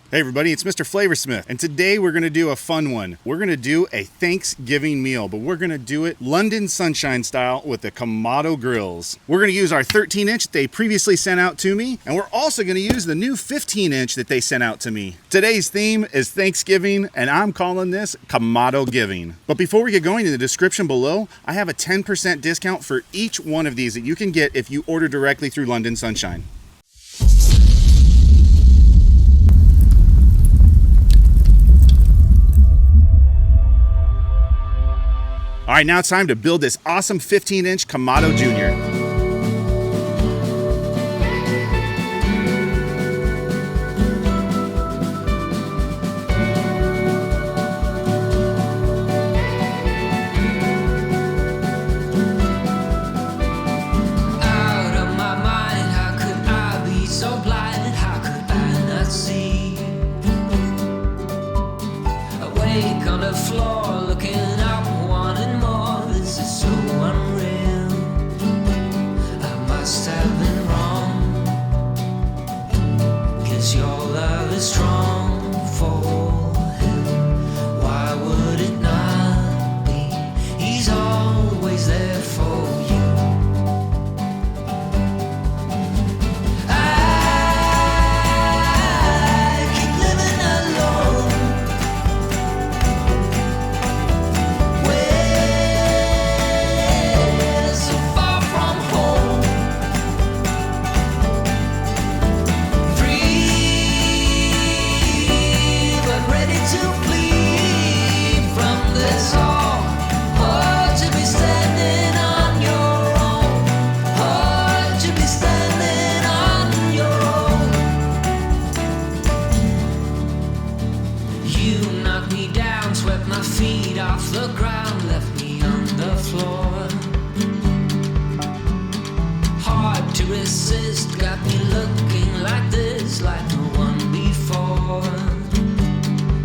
Hey everybody, it's Mr. Flavorsmith, and today we're going to do a fun one. We're going to do a Thanksgiving meal, but we're going to do it London Sunshine style with the Kamado grills. We're going to use our 13-inch that they previously sent out to me, and we're also going to use the new 15-inch that they sent out to me. Today's theme is Thanksgiving, and I'm calling this KamadoGiving. But before we get going, in the description below, I have a 10% discount for each one of these that you can get if you order directly through London Sunshine. All right, now it's time to build this awesome 15-inch Kamado Jr. On the floor, looking up, wanting more. This is so unreal. I must have been wrong, 'cause your love is strong for him. Why would it not be? He's always there for you. My feet off the ground, left me on the floor. Hard to resist, got me looking like this, like no one before.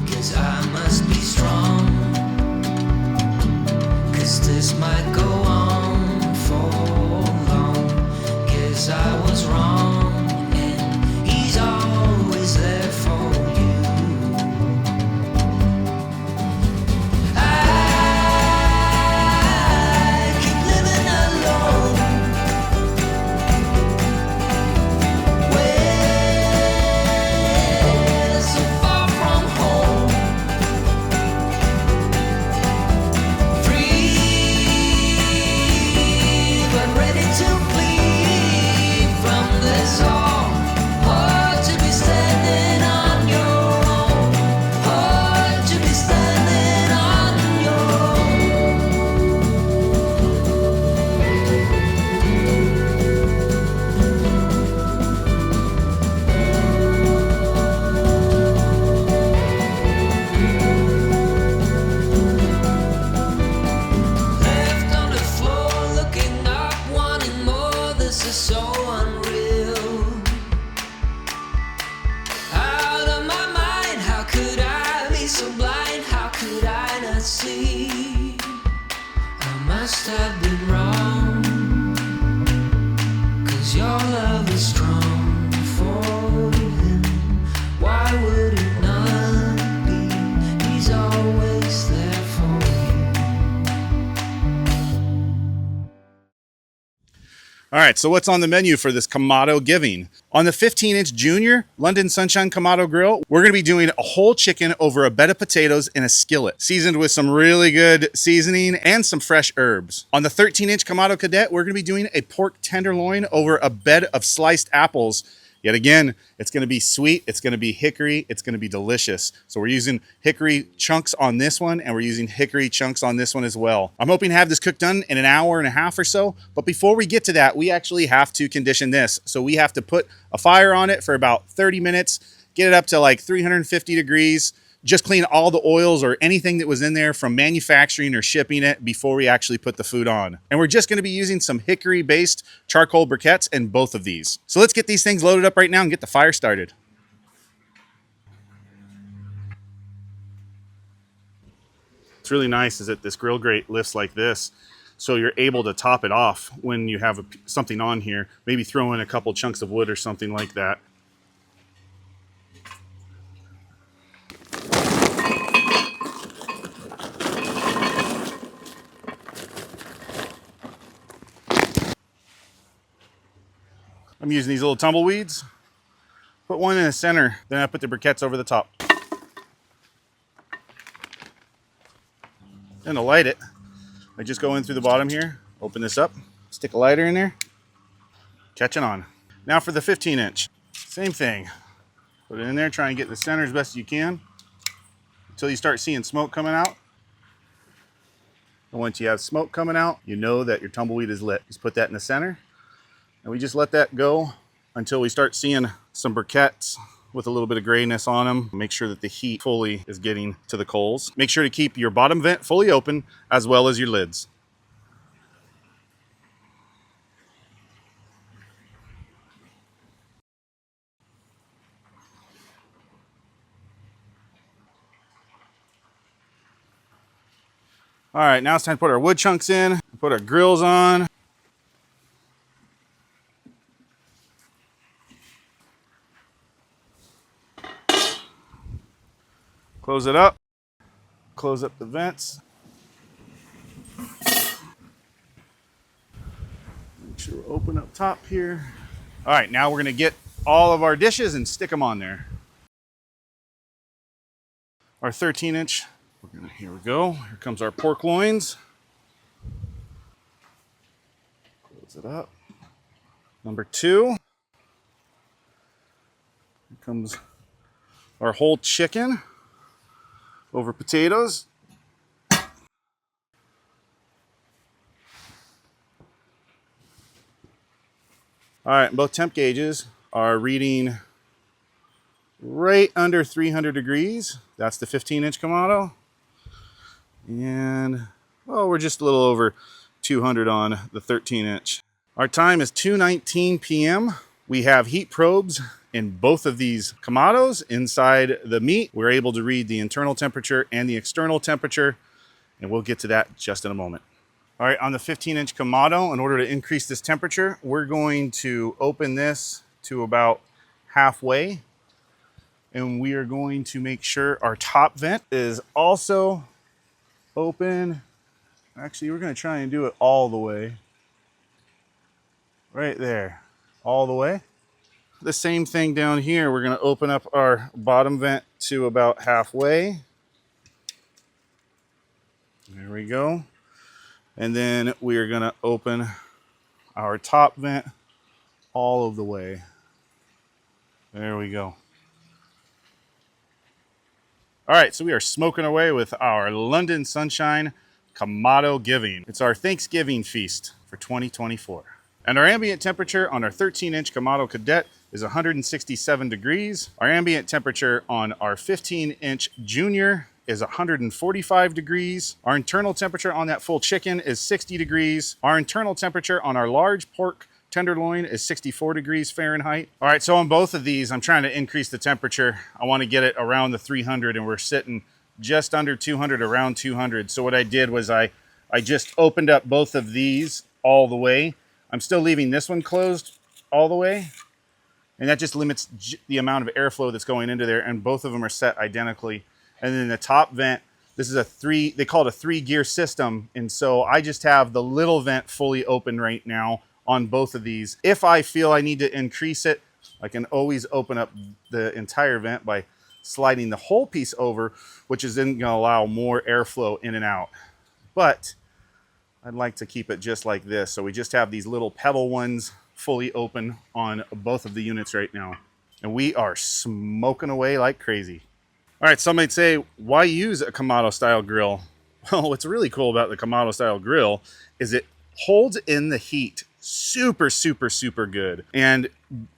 'Cause I must be strong, 'cause this might go on for long. 'Cause I was wrong, and he's always there for you. See, I must have been wrong, 'cause your love is strong for him. Why would it not be? He's always there for you. All right, so what's on the menu for this KamadoGiving? On the 15-inch Junior London Sunshine Kamado Grill, we're going to be doing a whole chicken over a bed of potatoes in a skillet, seasoned with some really good seasoning and some fresh herbs. On the 13-inch Kamado Cadet, we're going to be doing a pork tenderloin over a bed of sliced apples. Yet again, it's going to be sweet, it's going to be hickory, it's going to be delicious. So we're using hickory chunks on this one, and we're using hickory chunks on this one as well. I'm hoping to have this cooked done in an hour and a half or so, but before we get to that, we actually have to condition this. So we have to put a fire on it for about 30 minutes, get it up to like 350 degrees, just clean all the oils or anything that was in there from manufacturing or shipping it before we actually put the food on. And we're just going to be using some hickory-based charcoal briquettes in both of these. So let's get these things loaded up right now and get the fire started. What's really nice is that this grill grate lifts like this, so you're able to top it off when you have something on here. Maybe throw in a couple chunks of wood or something like that. I'm using these little tumbleweeds. Put one in the center, then I put the briquettes over the top. And to light it, I just go in through the bottom here, open this up, stick a lighter in there, catch it on. Now for the 15-inch, same thing. Put it in there, try and get the center as best as you can until you start seeing smoke coming out. And once you have smoke coming out, you know that your tumbleweed is lit. Just put that in the center, and we just let that go until we start seeing some briquettes with a little bit of grayness on them. Make sure that the heat fully is getting to the coals. Make sure to keep your bottom vent fully open as well as your lids. All right, now it's time to put our wood chunks in, put our grills on. Close it up, close up the vents. Make sure we're open up top here. All right, now we're gonna get all of our dishes and stick them on there. Our 13-inch. Here we go. Here comes our pork loins. Close it up. Number 2. Here comes our whole chicken over potatoes. All right, both temp gauges are reading right under 300 degrees. That's the 15-inch Kamado. And, well, we're just a little over 200 on the 13-inch. Our time is 2:19 p.m. We have heat probes in both of these Kamados inside the meat. We're able to read the internal temperature and the external temperature, and we'll get to that just in a moment. All right, on the 15-inch Kamado, in order to increase this temperature, we're going to open this to about halfway, and we are going to make sure our top vent is also open. Actually, we're going to try and do it all the way. Right there, all the way. The same thing down here. We're going to open up our bottom vent to about halfway. There we go. And then we are going to open our top vent all of the way. There we go. All right, so we are smoking away with our London Sunshine KamadoGiving. It's our Thanksgiving feast for 2024. And our ambient temperature on our 13-inch Kamado Cadet is 167 degrees. Our ambient temperature on our 15-inch Junior is 145 degrees. Our internal temperature on that full chicken is 60 degrees. Our internal temperature on our large pork tenderloin is 64 degrees Fahrenheit. All right, so on both of these, I'm trying to increase the temperature. I want to get it around the 300, and we're sitting just under 200, around 200. So what I did was I just opened up both of these all the way. I'm still leaving this one closed all the way, and that just limits the amount of airflow that's going into there, and both of them are set identically. And then the top vent, this is they call it a 3-gear system, and so I just have the little vent fully open right now on both of these. If I feel I need to increase it, I can always open up the entire vent by sliding the whole piece over, which is then gonna allow more airflow in and out. But I'd like to keep it just like this. So we just have these little pebble ones fully open on both of the units right now. And we are smoking away like crazy. All right, some might say, why use a Kamado style grill? Well, what's really cool about the Kamado style grill is it holds in the heat super, super, super good. And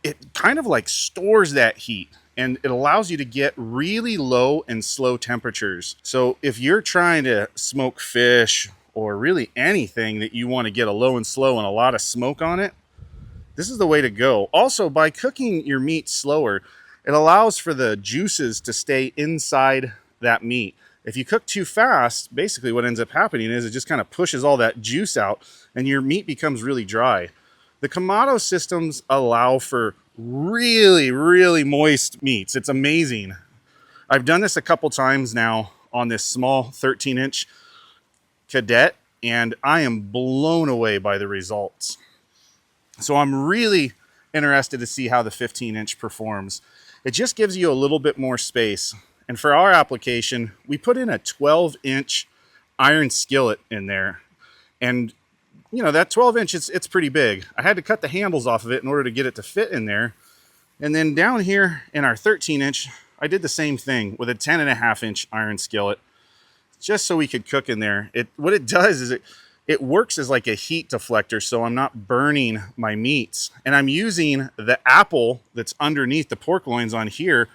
it kind of like stores that heat, and it allows you to get really low and slow temperatures. So if you're trying to smoke fish or really anything that you want to get a low and slow and a lot of smoke on it, this is the way to go. Also, by cooking your meat slower, it allows for the juices to stay inside that meat. If you cook too fast, basically what ends up happening is it just kind of pushes all that juice out and your meat becomes really dry. The Kamado systems allow for really, really moist meats. It's amazing. I've done this a couple times now on this small 13-inch Cadet, and I am blown away by the results. So I'm really interested to see how the 15-inch performs. It just gives you a little bit more space. And for our application, we put in a 12-inch Iron Skillet in there. And, you know, that 12-inch, it's pretty big. I had to cut the handles off of it in order to get it to fit in there. And then down here in our 13-inch, I did the same thing with a 10.5-inch Iron Skillet, just so we could cook in there. What it does is it works as like a heat deflector, so I'm not burning my meats. And I'm using the apple that's underneath the pork loins on here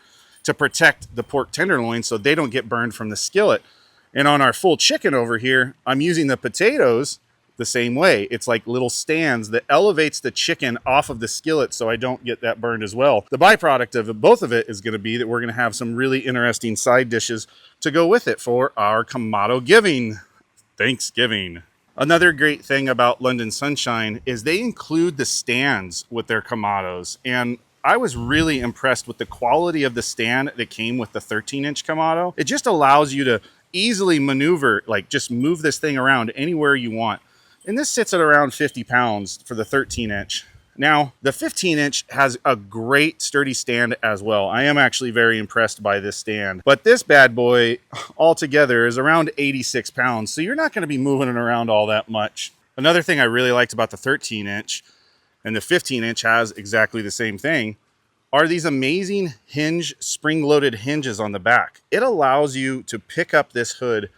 to protect the pork tenderloins so they don't get burned from the skillet. And on our full chicken over here, I'm using the potatoes the same way. It's like little stands that elevates the chicken off of the skillet so I don't get that burned as well. The byproduct of both of it is going to be that we're going to have some really interesting side dishes to go with it for our KamadoGiving Thanksgiving. Another great thing about London Sunshine is they include the stands with their Kamados. And I was really impressed with the quality of the stand that came with the 13-inch Kamado. It just allows you to easily maneuver, like just move this thing around anywhere you want. And this sits at around 50 pounds for the 13-inch. Now, the 15-inch has a great sturdy stand as well. I am actually very impressed by this stand. But this bad boy altogether is around 86 pounds, so you're not going to be moving it around all that much. Another thing I really liked about the 13-inch, and the 15-inch has exactly the same thing, are these amazing spring-loaded hinges on the back. It allows you to pick up this hood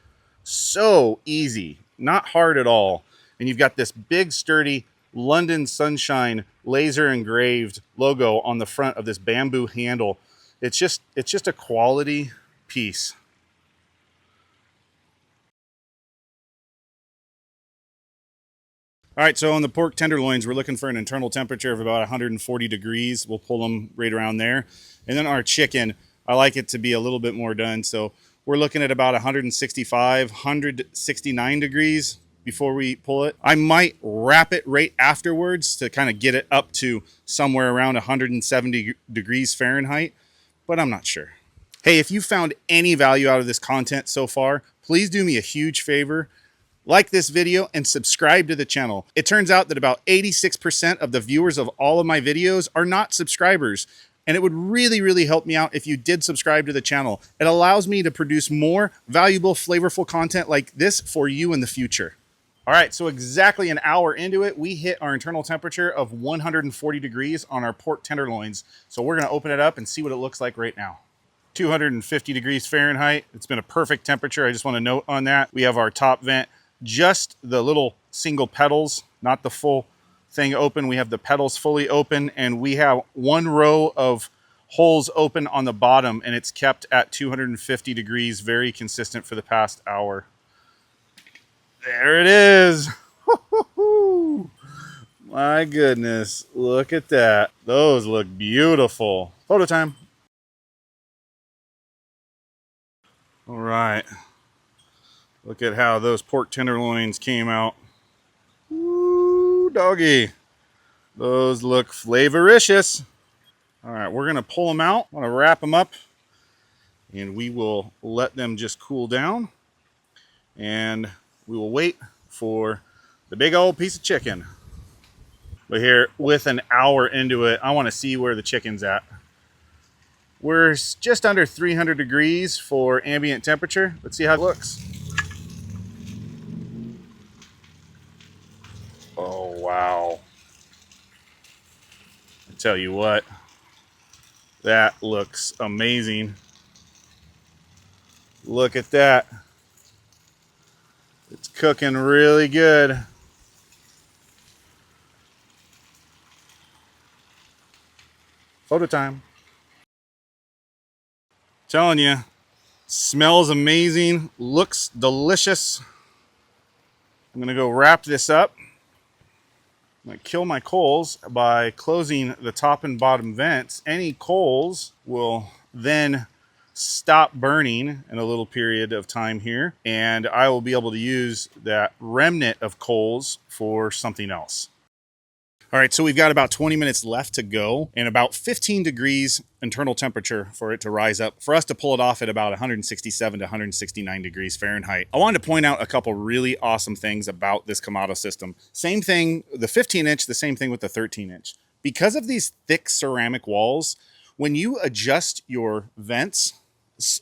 so easy, not hard at all. And you've got this big, sturdy London Sunshine laser engraved logo on the front of this bamboo handle. It's just a quality piece. All right, so on the pork tenderloins, we're looking for an internal temperature of about 140 degrees. We'll pull them right around there. And then our chicken, I like it to be a little bit more done. So we're looking at about 165, 169 degrees before we pull it. I might wrap it right afterwards to kind of get it up to somewhere around 170 degrees Fahrenheit, but I'm not sure. Hey, if you found any value out of this content so far, please do me a huge favor. Like this video and subscribe to the channel. It turns out that about 86% of the viewers of all of my videos are not subscribers. And it would really, really help me out if you did subscribe to the channel. It allows me to produce more valuable, flavorful content like this for you in the future. All right, so exactly an hour into it, we hit our internal temperature of 140 degrees on our pork tenderloins. So we're gonna open it up and see what it looks like right now. 250 degrees Fahrenheit. It's been a perfect temperature. I just want to note on that. We have our top vent, just the little single petals, not the full thing open. We have the petals fully open, and we have one row of holes open on the bottom, and it's kept at 250 degrees, very consistent for the past hour. There it is. My goodness, look at that. Those look beautiful. Photo time. All right. Look at how those pork tenderloins came out. Ooh, doggy. Those look flavoricious. All right, we're gonna pull them out. I'm gonna wrap them up, and we will let them just cool down. And we will wait for the big old piece of chicken. But here, with an hour into it, I wanna see where the chicken's at. We're just under 300 degrees for ambient temperature. Let's see how it looks. Oh, wow. I tell you what, that looks amazing. Look at that. It's cooking really good. Photo time. Telling you, smells amazing, looks delicious. I'm gonna go wrap this up. I'm gonna kill my coals by closing the top and bottom vents. Any coals will then stop burning in a little period of time here, and I will be able to use that remnant of coals for something else. All right, so we've got about 20 minutes left to go and about 15 degrees internal temperature for it to rise up, for us to pull it off at about 167 to 169 degrees Fahrenheit. I wanted to point out a couple really awesome things about this Kamado system. Same thing, the 15-inch, the same thing with the 13-inch. Because of these thick ceramic walls, when you adjust your vents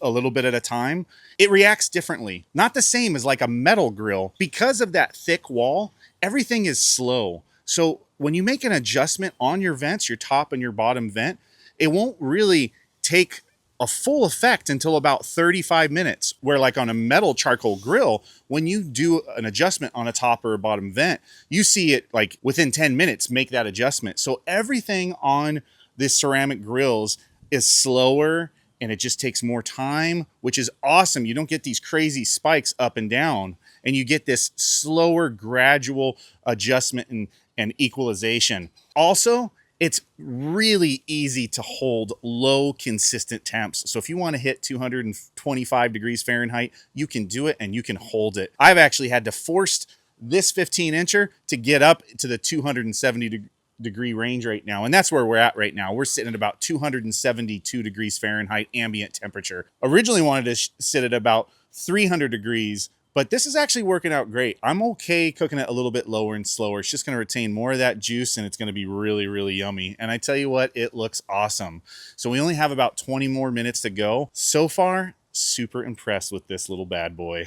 a little bit at a time, it reacts differently. Not the same as like a metal grill. Because of that thick wall, everything is slow. So when you make an adjustment on your vents, your top and your bottom vent, it won't really take a full effect until about 35 minutes, where like on a metal charcoal grill, when you do an adjustment on a top or a bottom vent, you see it like within 10 minutes make that adjustment. So everything on this ceramic grills is slower and it just takes more time, which is awesome. You don't get these crazy spikes up and down, and you get this slower, gradual adjustment and equalization. Also, it's really easy to hold low, consistent temps. So if you want to hit 225 degrees Fahrenheit, you can do it and you can hold it. I've actually had to force this 15-incher to get up to the 270 degree range right now. And that's where we're at right now. We're sitting at about 272 degrees Fahrenheit ambient temperature. Originally wanted to sit at about 300 degrees, but this is actually working out great. I'm okay cooking it a little bit lower and slower. It's just going to retain more of that juice, and it's going to be really, really yummy. And I tell you what, it looks awesome. So we only have about 20 more minutes to go. So far, super impressed with this little bad boy.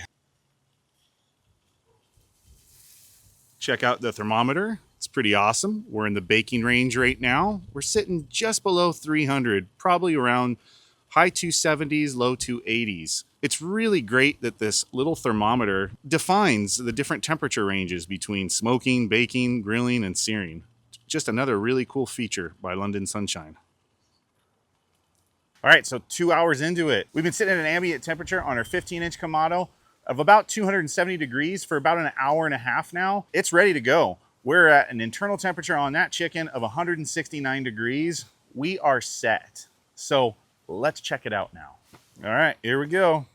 Check out the thermometer. It's pretty awesome. We're in the baking range right now. We're sitting just below 300, probably around high 270s, low 280s. It's really great that this little thermometer defines the different temperature ranges between smoking, baking, grilling, and searing. Just another really cool feature by London Sunshine. All right, so 2 hours into it. We've been sitting at an ambient temperature on our 15-inch Kamado of about 270 degrees for about an hour and a half now. It's ready to go. We're at an internal temperature on that chicken of 169 degrees. We are set. So let's check it out now. All right, here we go.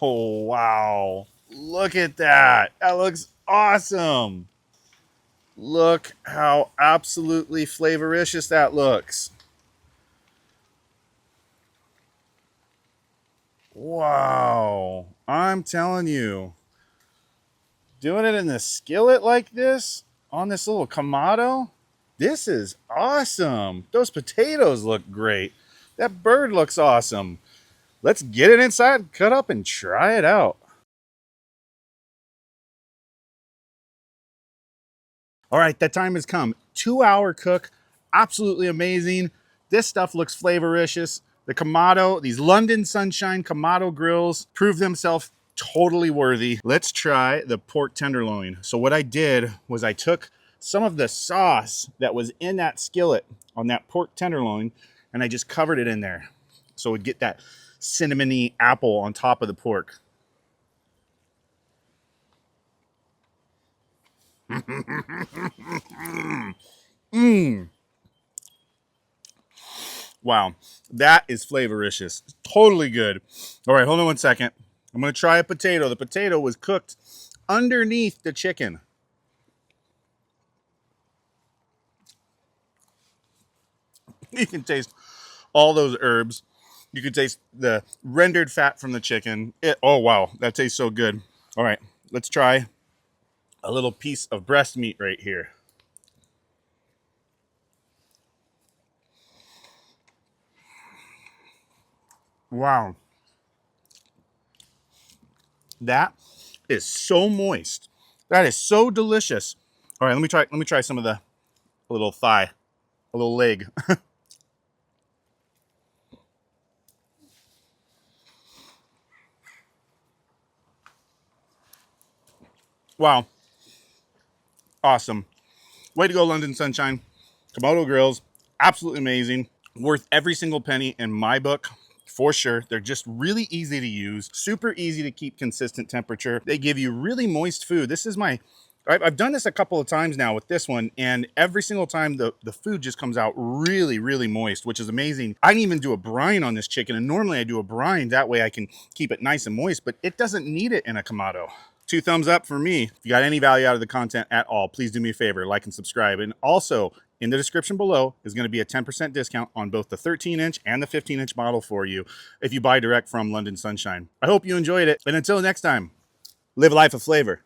Oh, wow. Look at that. That looks awesome. Look how absolutely flavoricious that looks. Wow. I'm telling you, doing it in the skillet like this on this little Kamado, this is awesome. Those potatoes look great. That bird looks awesome. Let's get it inside, cut up, and try it out. All right, that time has come. 2-hour cook, absolutely amazing. This stuff looks flavoricious. The Kamado, these London Sunshine Kamado grills prove themselves totally worthy. Let's try the pork tenderloin. So what I did was I took some of the sauce that was in that skillet on that pork tenderloin, and I just covered it in there. So we'd get that cinnamony apple on top of the pork. Wow, that is flavoricious. Totally good. All right, hold on one second. I'm going to try a potato. The potato was cooked underneath the chicken. You can taste all those herbs. You can taste the rendered fat from the chicken. Oh, wow. That tastes so good. All right. Let's try a little piece of breast meat right here. Wow. That is so moist. That is so delicious. All right. Let me try some of the little thigh, a little leg. Wow. Awesome. Way to go, London Sunshine. Kamado grills, absolutely amazing. Worth every single penny in my book, for sure. They're just really easy to use, super easy to keep consistent temperature. They give you really moist food. This is I've done this a couple of times now with this one, and every single time the food just comes out really, really moist, which is amazing. I can even do a brine on this chicken, and normally I do a brine. That way I can keep it nice and moist, but it doesn't need it in a Kamado. 2 thumbs up for me. If you got any value out of the content at all, please do me a favor, like and subscribe. And also, in the description below is going to be a 10% discount on both the 13-inch and the 15-inch model for you if you buy direct from London Sunshine. I hope you enjoyed it. And until next time, live a life of flavor.